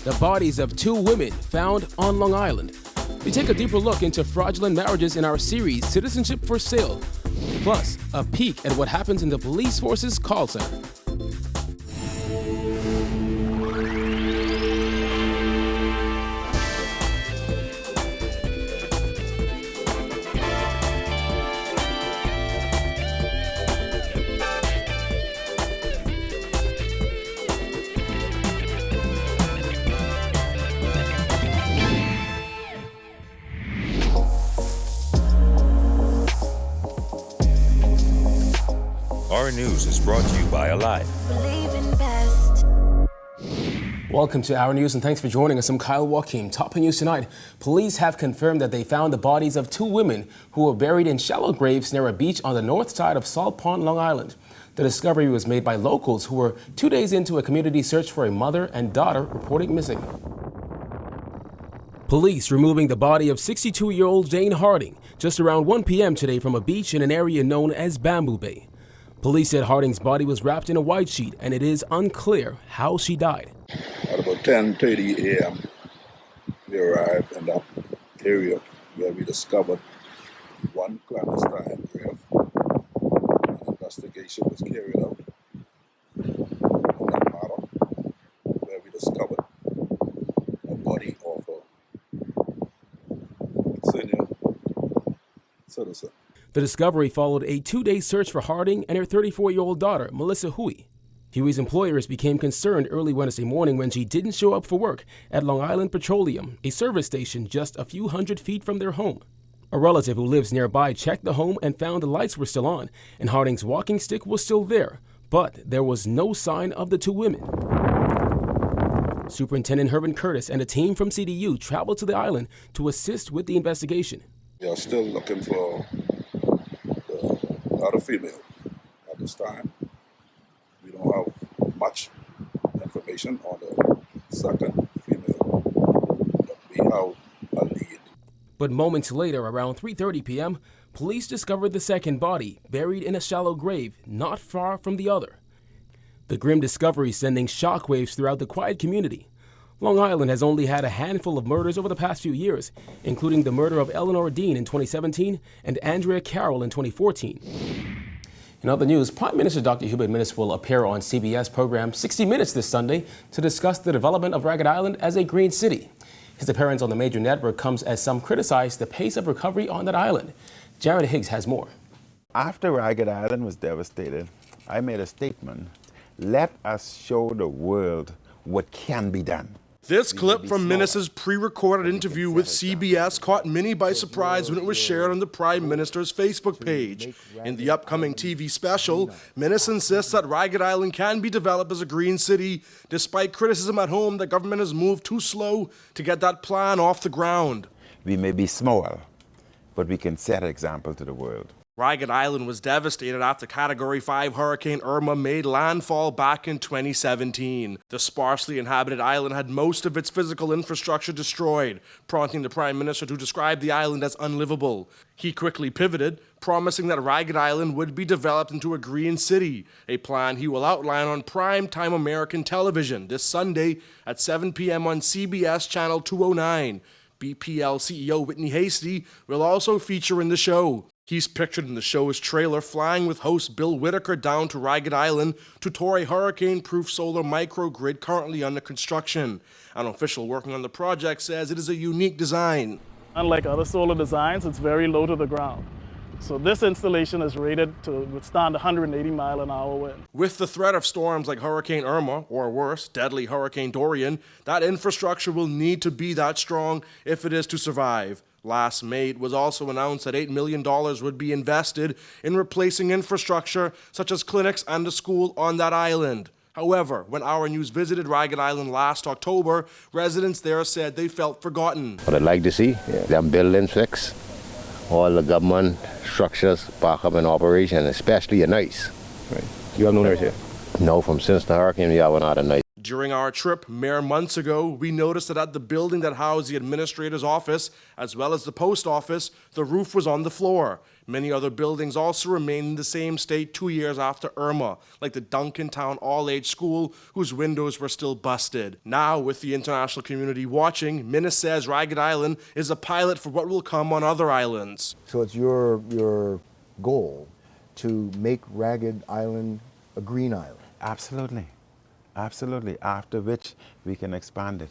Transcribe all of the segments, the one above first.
the bodies of two women found on Long Island. We take a deeper look into fraudulent marriages in our series, Citizenship for Sale. Plus, a peek at what happens in the police force's call center. Our News is brought to you by Alive. Welcome to Our News and thanks for joining us. I'm Kyle Joachim. Top news tonight. Police have confirmed that they found the bodies of two women who were buried in shallow graves near a beach on the north side of Salt Pond, Long Island. The discovery was made by locals who were 2 days into a community search for a mother and daughter reported missing. Police removing the body of 62-year-old Jane Harding just around 1 p.m. today from a beach in an area known as Bamboo Bay. Police said Harding's body was wrapped in a white sheet and it is unclear how she died. At about 10:30 a.m., we arrived in that area where we discovered one clandestine grave. An investigation was carried out on that matter, where we discovered a body of a senior citizen. The discovery followed a 2-day search for Harding and her 34-year-old daughter, Melissa Huey. Huey's employers became concerned early Wednesday morning when she didn't show up for work at Long Island Petroleum, a service station just a few hundred feet from their home. A relative who lives nearby checked the home and found the lights were still on and Harding's walking stick was still there, but there was no sign of the two women. Superintendent Herman Curtis and a team from CDU traveled to the island to assist with the investigation. We are still looking for the other female at this time. We don't have much information on the second female, but we have a lead. But moments later, around 3:30 p.m., police discovered the second body buried in a shallow grave not far from the other. The grim discovery sending shockwaves throughout the quiet community. Long Island has only had a handful of murders over the past few years, including the murder of Eleanor Dean in 2017 and Andrea Carroll in 2014. In other news, Prime Minister Dr. Hubert Minnis will appear on CBS program 60 Minutes this Sunday to discuss the development of Ragged Island as a green city. His appearance on the major network comes as some criticize the pace of recovery on that island. Jared Higgs has more. After Ragged Island was devastated, I made a statement. Let us show the world what can be done. This clip from Minnis's pre-recorded interview with CBS caught many by surprise when it was shared on the Prime Minister's Facebook page. In the upcoming TV special, Minnis insists that Ragged Island can be developed as a green city, despite criticism at home that government has moved too slow to get that plan off the ground. We may be small, but we can set an example to the world. Ragged Island was devastated after Category 5 Hurricane Irma made landfall back in 2017. The sparsely inhabited island had most of its physical infrastructure destroyed, prompting the Prime Minister to describe the island as unlivable. He quickly pivoted, promising that Ragged Island would be developed into a green city, a plan he will outline on primetime American television this Sunday at 7 p.m. on CBS Channel 209. BPL CEO Whitney Hasty will also feature in the show. He's pictured in the show's trailer flying with host Bill Whitaker down to Ragged Island to tour a hurricane-proof solar microgrid currently under construction. An official working on the project says it is a unique design. Unlike other solar designs, it's very low to the ground. So this installation is rated to withstand 180-mile-an-hour wind. With the threat of storms like Hurricane Irma, or worse, deadly Hurricane Dorian, that infrastructure will need to be that strong if it is to survive. Last May, it was also announced that $8 million would be invested in replacing infrastructure such as clinics and a school on that island. However, when Our News visited Ragged Island last October, residents there said they felt forgotten. What I'd like to see, them buildings fixed, all the government structures back up in operation, especially at night. Right. You have no nurse here? No, since the hurricane, we haven't had a night. During our trip mere months ago, we noticed that at the building that housed the administrator's office, as well as the post office, the roof was on the floor. Many other buildings also remain in the same state 2 years after Irma, like the Duncantown All-Age School, whose windows were still busted. Now, with the international community watching, Minnis says Ragged Island is a pilot for what will come on other islands. So it's your goal to make Ragged Island a green island? Absolutely. Absolutely. After which we can expand it.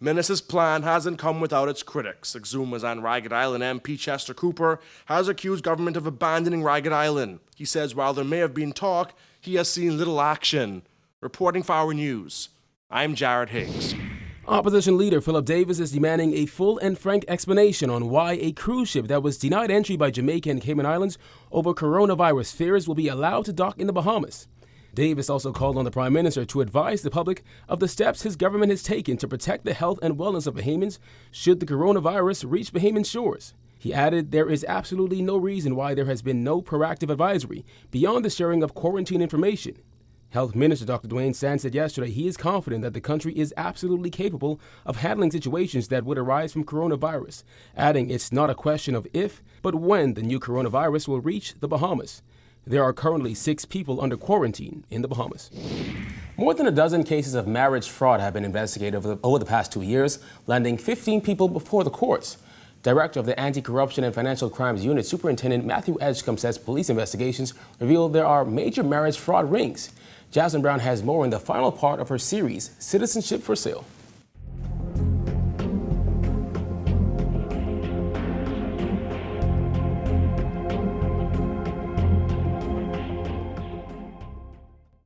Minnis's plan hasn't come without its critics. Exuma's and Ragged Island MP Chester Cooper has accused government of abandoning Ragged Island. He says while there may have been talk, he has seen little action. Reporting for Our News, I'm Jared Higgs. Opposition leader Philip Davis is demanding a full and frank explanation on why a cruise ship that was denied entry by Jamaica and Cayman Islands over coronavirus fears will be allowed to dock in the Bahamas. Davis also called on the Prime Minister to advise the public of the steps his government has taken to protect the health and wellness of Bahamians should the coronavirus reach Bahamian shores. He added there is absolutely no reason why there has been no proactive advisory beyond the sharing of quarantine information. Health Minister Dr. Dwayne Sand said yesterday he is confident that the country is absolutely capable of handling situations that would arise from coronavirus, adding it's not a question of if, but when the new coronavirus will reach the Bahamas. There are currently 6 people under quarantine in the Bahamas. More than a dozen cases of marriage fraud have been investigated over the past 2 years, landing 15 people before the courts. Director of the Anti-Corruption and Financial Crimes Unit, Superintendent Matthew Edgecombe says police investigations reveal there are major marriage fraud rings. Jasmine Brown has more in the final part of her series, Citizenship for Sale.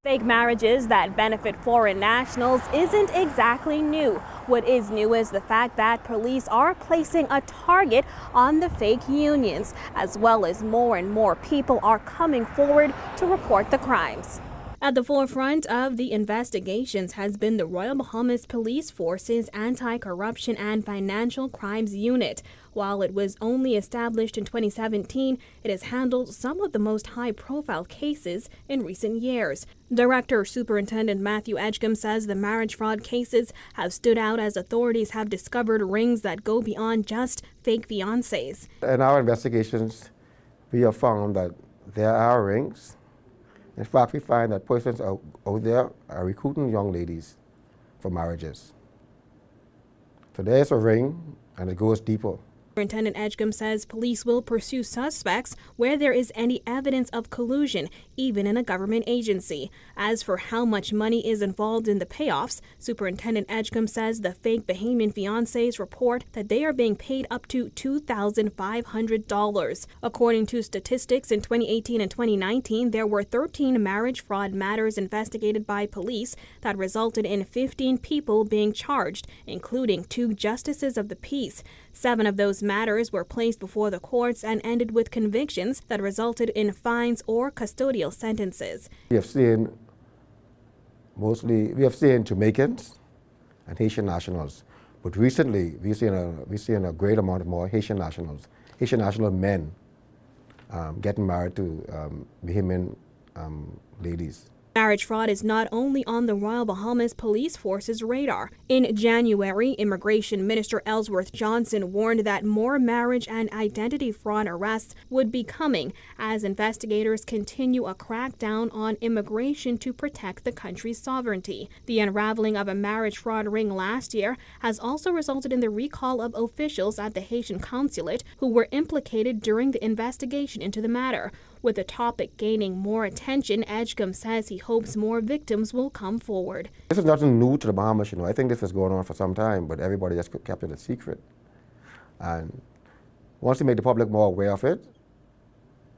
Fake marriages that benefit foreign nationals isn't exactly new. What is new is the fact that police are placing a target on the fake unions, as well as more and more people are coming forward to report the crimes. At the forefront of the investigations has been the Royal Bahamas Police Force's Anti-Corruption and Financial Crimes Unit. While it was only established in 2017, it has handled some of the most high-profile cases in recent years. Director Superintendent Matthew Edgecombe says the marriage fraud cases have stood out as authorities have discovered rings that go beyond just fake fiancés. In our investigations, we have found that there are rings. In fact, we find that persons out there are recruiting young ladies for marriages. So there's a ring, and it goes deeper. Superintendent Edgecombe says police will pursue suspects where there is any evidence of collusion, even in a government agency. As for how much money is involved in the payoffs, Superintendent Edgecombe says the fake Bahamian fiancés report that they are being paid up to $2,500. According to statistics, in 2018 and 2019, there were 13 marriage fraud matters investigated by police that resulted in 15 people being charged, including 2 justices of the peace. 7 of those matters were placed before the courts and ended with convictions that resulted in fines or custodial sentences. We have seen Jamaicans and Haitian nationals, but recently we've seen a great amount of more Haitian national men getting married to Bahamian ladies. Marriage fraud is not only on the Royal Bahamas Police Force's radar. In January, Immigration Minister Ellsworth Johnson warned that more marriage and identity fraud arrests would be coming as investigators continue a crackdown on immigration to protect the country's sovereignty. The unraveling of a marriage fraud ring last year has also resulted in the recall of officials at the Haitian consulate who were implicated during the investigation into the matter. With the topic gaining more attention, Edgecombe says he hopes more victims will come forward. This is nothing new to the Bahamas, I think this was going on for some time, but everybody just kept it a secret. And once you make the public more aware of it,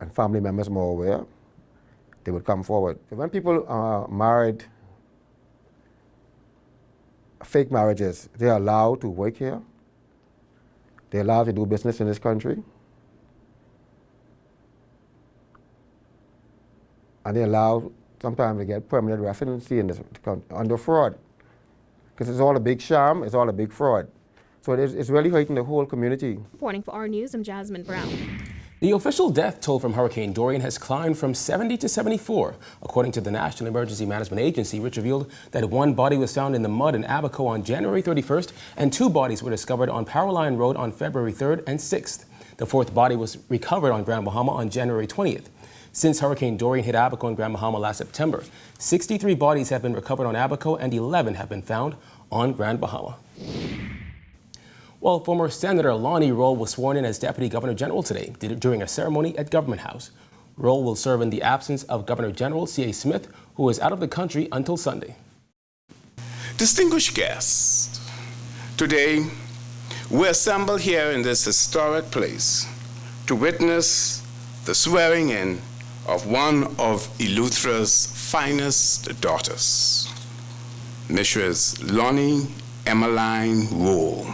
and family members more aware, they would come forward. When people are married, fake marriages, they are allowed to work here, they're allowed to do business in this country, and they allow sometimes to get permanent residency in this country under fraud. Because it's all a big sham, it's all a big fraud. So it's really hurting the whole community. Reporting for Our News, I'm Jasmine Brown. The official death toll from Hurricane Dorian has climbed from 70 to 74, according to the National Emergency Management Agency, which revealed that one body was found in the mud in Abaco on January 31st, and two bodies were discovered on Powerline Road on February 3rd and 6th. The fourth body was recovered on Grand Bahama on January 20th. Since Hurricane Dorian hit Abaco and Grand Bahama last September, 63 bodies have been recovered on Abaco and 11 have been found on Grand Bahama. Well, former Senator Lonnie Roll was sworn in as Deputy Governor General today during a ceremony at Government House. Roll will serve in the absence of Governor General C.A. Smith, who is out of the country until Sunday. Distinguished guests, today we assemble here in this historic place to witness the swearing in of one of Eleuthera's finest daughters, Mrs. Lonnie Emmeline Roll.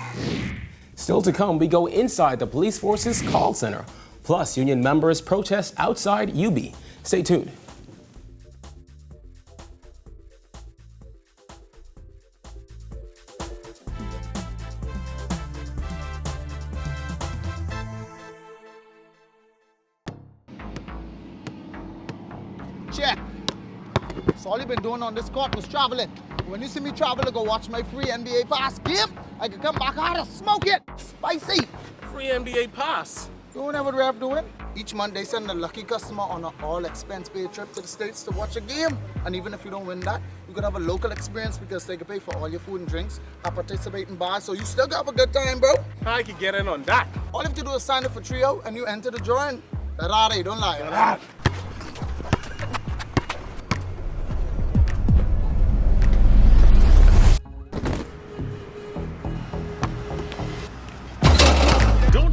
Still to come, we go inside the police force's call center. Plus, union members protest outside UB. Stay tuned. Check. So all you've been doing on this court was traveling. When you see me travel to go watch my free NBA pass game, I can come back out and smoke it. Spicy. Free NBA pass. You know what we're doing? Each month they send a lucky customer on an all-expense-paid trip to the States to watch a game. And even if you don't win that, you could have a local experience because they can pay for all your food and drinks and participate in bars, so you still got a good time, bro. I could get in on that. All you have to do is sign up for Trio and you enter the drawing. That don't lie.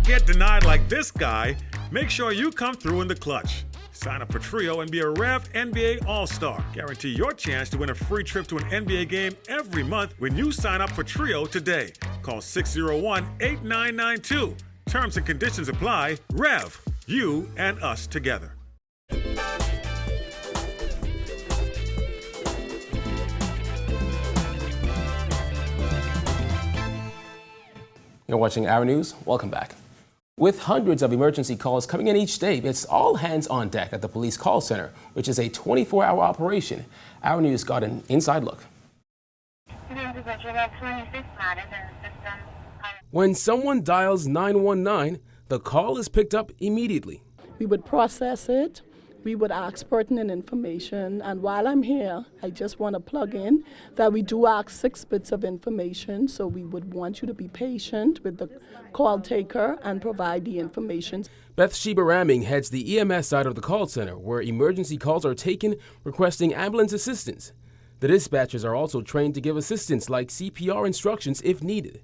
Get denied like this guy, make sure you come through in the clutch. Sign up for Trio and be a Rev NBA All-Star. Guarantee your chance to win a free trip to an NBA game every month when you sign up for Trio today. Call 601-8992. Terms and conditions apply. Rev, you and us together. You're watching Our News. Welcome back. With hundreds of emergency calls coming in each day, it's all hands on deck at the police call center, which is a 24-hour operation. Our News got an inside look. When someone dials 919, the call is picked up immediately. We would process it. We would ask pertinent information, and while I'm here, I just want to plug in that we do ask 6 bits of information, so we would want you to be patient with the call taker and provide the information. Bathsheba Ramming heads the EMS side of the call center, where emergency calls are taken requesting ambulance assistance. The dispatchers are also trained to give assistance like CPR instructions if needed.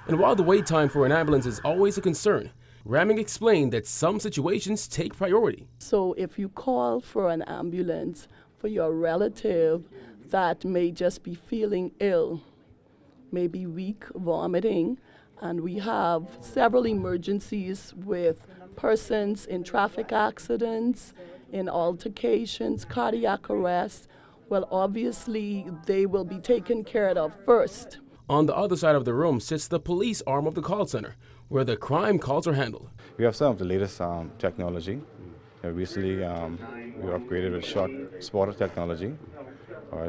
And while the wait time for an ambulance is always a concern, Ramming explained that some situations take priority. So if you call for an ambulance for your relative that may just be feeling ill, maybe weak, vomiting, and we have several emergencies with persons in traffic accidents, in altercations, cardiac arrest, well, obviously they will be taken care of first. On the other side of the room sits the police arm of the call center, where the crime calls are handled. We have some of the latest technology. Recently, we upgraded with short spotter technology.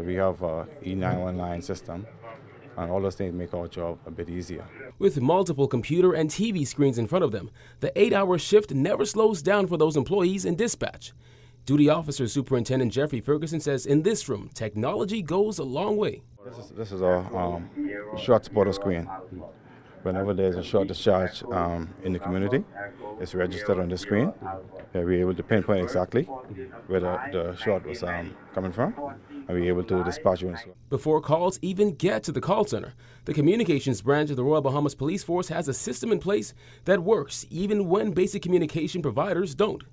We have an E919 system, and all those things make our job a bit easier. With multiple computer and TV screens in front of them, the 8-hour shift never slows down for those employees in dispatch. Duty Officer Superintendent Jeffrey Ferguson says in this room, technology goes a long way. This is our short spotter screen. Whenever there's a short discharge in the community, it's registered on the screen. We're able to pinpoint exactly where the short was coming from, and we're able to dispatch you. Before calls even get to the call center, the communications branch of the Royal Bahamas Police Force has a system in place that works even when basic communication providers don't.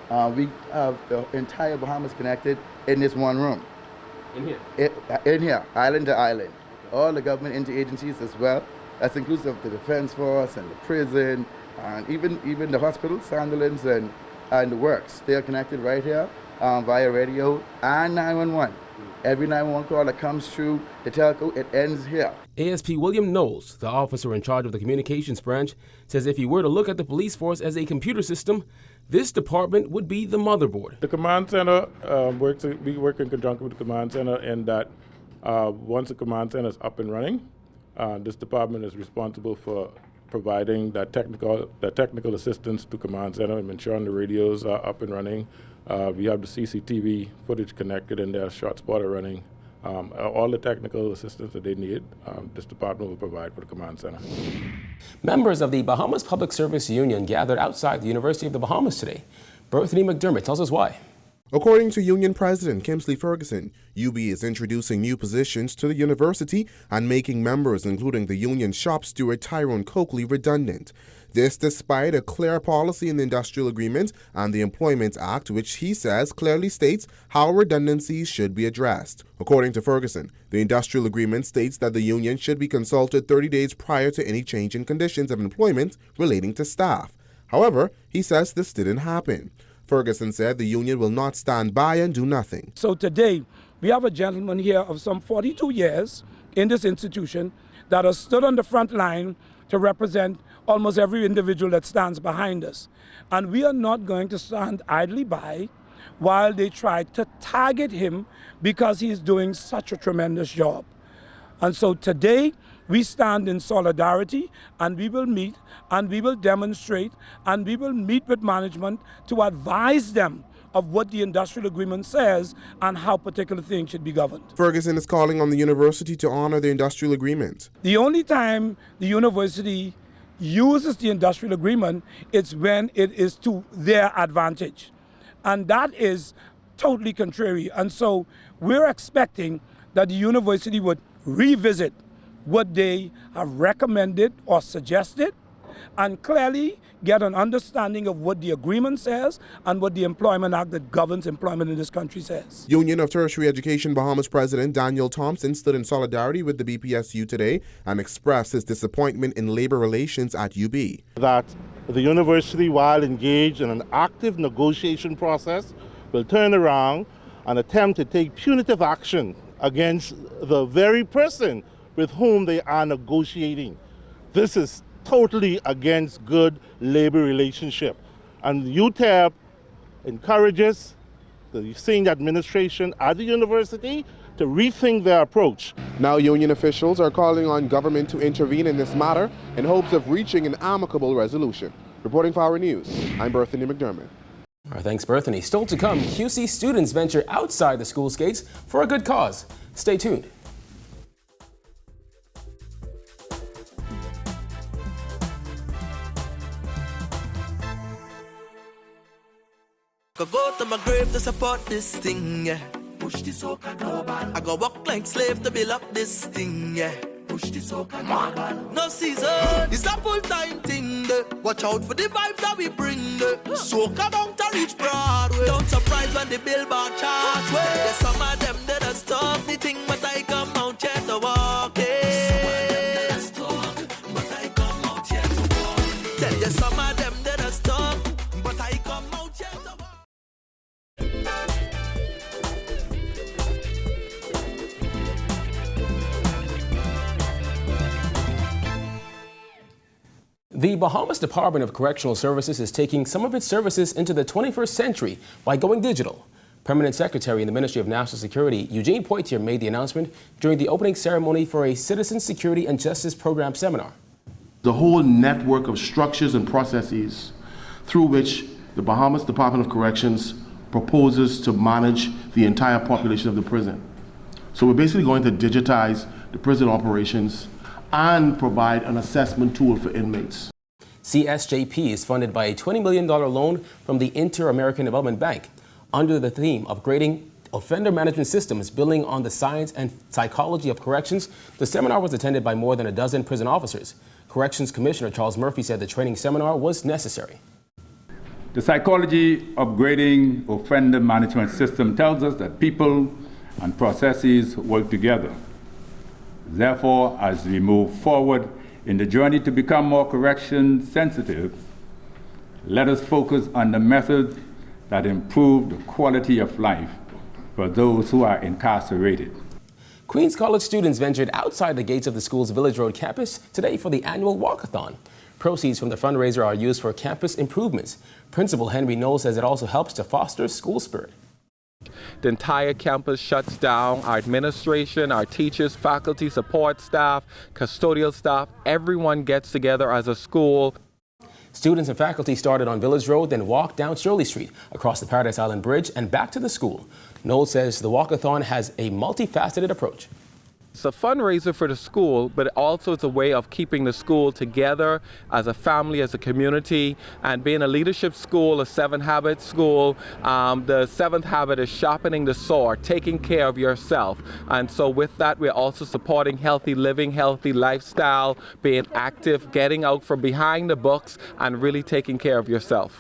We have the entire Bahamas connected in this one room. In here? In here, island to island. All the government interagencies as well. That's inclusive of the Defense Force and the prison, and even the hospitals, ambulance, and the works. They are connected right here via radio and 911. Every 911 call that comes through the telco, it ends here. ASP William Knowles, the officer in charge of the communications branch, says if you were to look at the police force as a computer system, This department would be the motherboard. The command center we work in conjunction with the command center in that once the command center is up and running, this department is responsible for providing that technical assistance to command center and ensuring the radios are up and running. We have the CCTV footage connected and their shot spotter running. All the technical assistance that they need, this department will provide for the command center. Members of the Bahamas Public Service Union gathered outside the University of the Bahamas today. Bethany McDermott tells us why. According to Union President Kimsley Ferguson, UB is introducing new positions to the university and making members, including the union shop steward Tyrone Coakley, redundant. This despite a clear policy in the Industrial Agreement and the Employment Act, which he says clearly states how redundancies should be addressed. According to Ferguson, the Industrial Agreement states that the union should be consulted 30 days prior to any change in conditions of employment relating to staff. However, he says this didn't happen. Ferguson said the union will not stand by and do nothing. So today, we have a gentleman here of some 42 years in this institution that has stood on the front line to represent almost every individual that stands behind us. And we are not going to stand idly by while they try to target him because he's doing such a tremendous job. And so today, we stand in solidarity, and we will meet, and we will demonstrate, and we will meet with management to advise them of what the industrial agreement says and how particular things should be governed. Ferguson is calling on the university to honor the industrial agreement. The only time the university uses the industrial agreement is when it is to their advantage. And that is totally contrary. And so we're expecting that the university would revisit what they have recommended or suggested and clearly get an understanding of what the agreement says and what the Employment Act that governs employment in this country says. Union of Tertiary Education Bahamas President Daniel Thompson stood in solidarity with the BPSU today and expressed his disappointment in labor relations at UB. That the university, while engaged in an active negotiation process, will turn around and attempt to take punitive action against the very person with whom they are negotiating. This is totally against good labor relationship. And UTEP encourages the senior administration at the university to rethink their approach. Now union officials are calling on government to intervene in this matter in hopes of reaching an amicable resolution. Reporting for Our News, I'm Bethany McDermott. Our thanks, Bethany. Still to come, QC students venture outside the school's gates for a good cause. Stay tuned. Go to my grave to support this thing, yeah. Push the soca global. I go walk like slave to build up this thing, yeah. Push the soca global. No season, it's a full-time thing. Watch out for the vibes that we bring. Soca bound to reach Broadway. Don't surprise when the billboard charts. There's some of them that are stop the thing, but I come out here to walk it. But I come out here to walk. Tell you some of them that are stop, but I come out here to walk. The Bahamas Department of Correctional Services is taking some of its services into the 21st century by going digital. Permanent Secretary in the Ministry of National Security, Eugene Poitier, made the announcement during the opening ceremony for a Citizen Security and Justice Program seminar. The whole network of structures and processes through which the Bahamas Department of Corrections proposes to manage the entire population of the prison. So we're basically going to digitize the prison operations and provide an assessment tool for inmates. CSJP is funded by a $20 million loan from the Inter-American Development Bank. Under the theme Upgrading Offender Management Systems, Building on the Science and Psychology of Corrections, the seminar was attended by more than a dozen prison officers. Corrections Commissioner Charles Murphy said the training seminar was necessary. The psychology upgrading offender management system tells us that people and processes work together. Therefore, as we move forward in the journey to become more correction sensitive, let us focus on the methods that improve the quality of life for those who are incarcerated. Queens College students ventured outside the gates of the school's Village Road campus today for the annual walkathon. Proceeds from the fundraiser are used for campus improvements. Principal Henry Knowles says it also helps to foster school spirit. The entire campus shuts down. Our administration, our teachers, faculty, support staff, custodial staff, everyone gets together as a school. Students and faculty started on Village Road, then walked down Shirley Street, across the Paradise Island Bridge, and back to the school. Knowles says the walkathon has a multifaceted approach. It's a fundraiser for the school, but also it's a way of keeping the school together as a family, as a community, and being a leadership school, a 7 Habits school. The 7th habit is sharpening the sword, taking care of yourself. And so with that, we're also supporting healthy living, healthy lifestyle, being active, getting out from behind the books, and really taking care of yourself.